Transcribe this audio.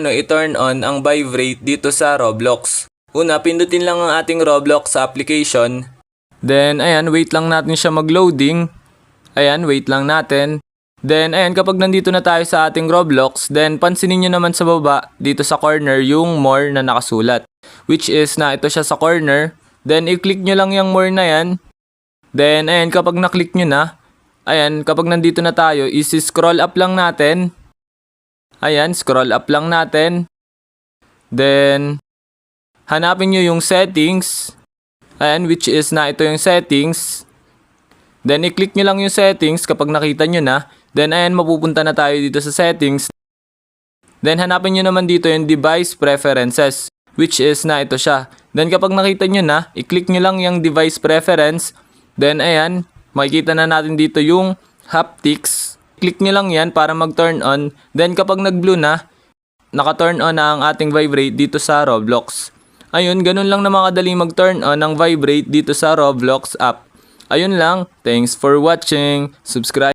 i-turn on ang vibrate dito sa Roblox. Una, pindutin lang ang ating Roblox application. Then, ayan, wait lang natin siya mag-loading. Ayan, wait lang natin. Then, ayan, kapag nandito na tayo sa ating Roblox, then pansinin nyo naman sa baba, dito sa corner, yung more na nakasulat. Which is na ito siya sa corner. Then, i-click nyo lang yung more na yan. Then, ayan, kapag na-click nyo na, ayan, kapag nandito na tayo, isi-scroll up lang natin. Ayan, scroll up lang natin. Then, hanapin nyo yung settings. Ayan, which is na ito yung settings. Then, i-click nyo lang yung settings kapag nakita nyo na. Then, ayan, mapupunta na tayo dito sa settings. Then, hanapin nyo naman dito yung device preferences, which is na ito siya. Then, kapag nakita nyo na, i-click nyo lang yung device preference. Then, ayan, makikita na natin dito yung haptics. Click nyo lang yan para mag-turn on. Then kapag nag-blue na, naka-turn on na ang ating vibrate dito sa Roblox. Ayun, ganun lang na makadali mag-turn on ng vibrate dito sa Roblox app. Ayun lang. Thanks for watching. Subscribe.